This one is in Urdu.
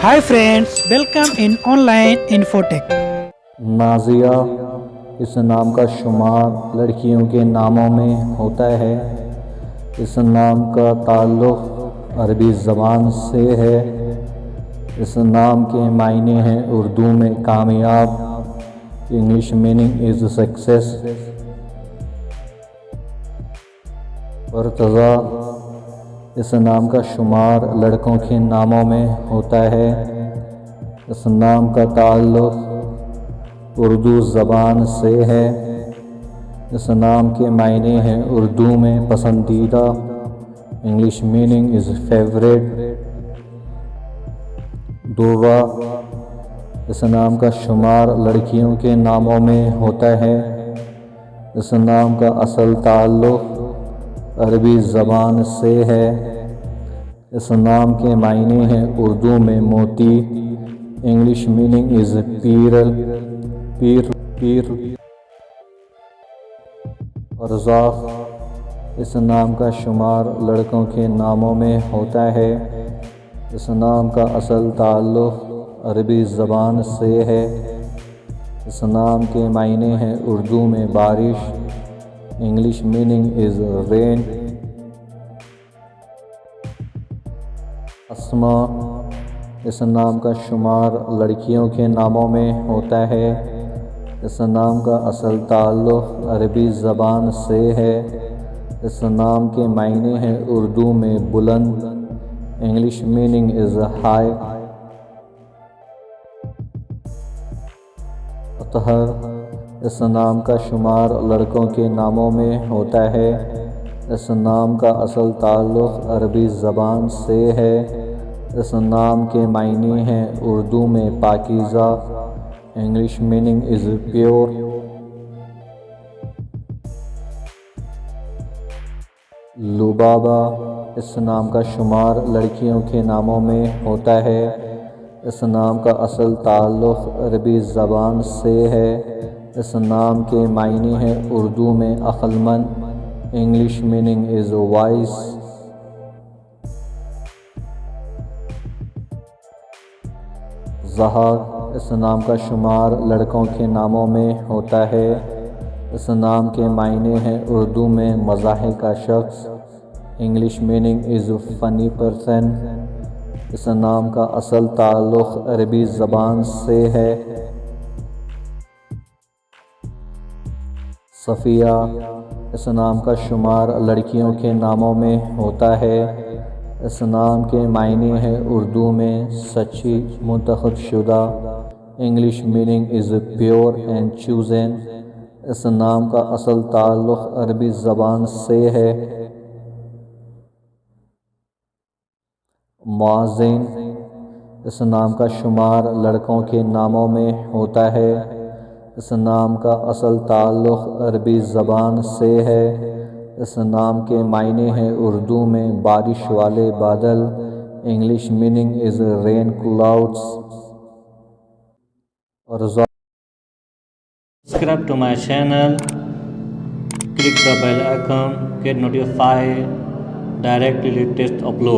Hi friends, welcome in online Infotech. Nazia اس نام کا شمار لڑکیوں کے ناموں میں ہوتا ہے۔ اس نام کا تعلق عربی زبان سے ہے۔ اس نام کے معنی ہیں اردو میں کامیاب، English meaning is success. Irtaza اس نام کا شمار لڑکوں کے ناموں میں ہوتا ہے۔ اس نام کا تعلق اردو زبان سے ہے۔ اس نام کے معنی ہیں اردو میں پسندیدہ، انگلش میننگ از فیوریٹ۔ درہ اس نام کا شمار لڑکیوں کے ناموں میں ہوتا ہے۔ اس نام کا اصل تعلق عربی زبان سے ہے۔ اس نام کے معنی ہیں اردو میں موتی، انگلش میننگ از پیرل پیر۔ ارزاق اس نام کا شمار لڑکوں کے ناموں میں ہوتا ہے۔ اس نام کا اصل تعلق عربی زبان سے ہے۔ اس نام کے معنی ہیں اردو میں بارش، انگلش میننگ از رین۔ اسما اس نام کا شمار لڑکیوں کے ناموں میں ہوتا ہے۔ اس نام کا اصل تعلق عربی زبان سے ہے۔ اس نام کے معنی ہیں اردو میں بلند، انگلش میننگ از ہائی۔ اطہر اس نام کا شمار لڑکوں کے ناموں میں ہوتا ہے۔ اس نام کا اصل تعلق عربی زبان سے ہے۔ اس نام کے معنی ہیں اردو میں پاکیزہ، انگلش میننگ از پیور۔ لبابہ اس نام کا شمار لڑکیوں کے ناموں میں ہوتا ہے۔ اس نام کا اصل تعلق عربی زبان سے ہے۔ اس نام کے معنی ہیں اردو میں عقلمند، انگلش میننگ از وائس۔ زہاک اس نام کا شمار لڑکوں کے ناموں میں ہوتا ہے۔ اس نام کے معنی ہیں اردو میں مزاح کا شخص، انگلش میننگ از فنی پرسن۔ اس نام کا اصل تعلق عربی زبان سے ہے۔ صفیہ اس نام کا شمار لڑکیوں کے ناموں میں ہوتا ہے۔ اس نام کے معنی ہیں اردو میں سچی، منتخب شدہ، English meaning is pure and chosen. اس نام کا اصل تعلق عربی زبان سے ہے۔ معزین اس نام کا شمار لڑکوں کے ناموں میں ہوتا ہے۔ اس نام کا اصل تعلق عربی زبان سے ہے۔ اس نام کے معنی ہیں اردو میں بارش والے بادل، English meaning is rain clouds. Subscribe to my channel, click the bell icon, get notified directly latest upload.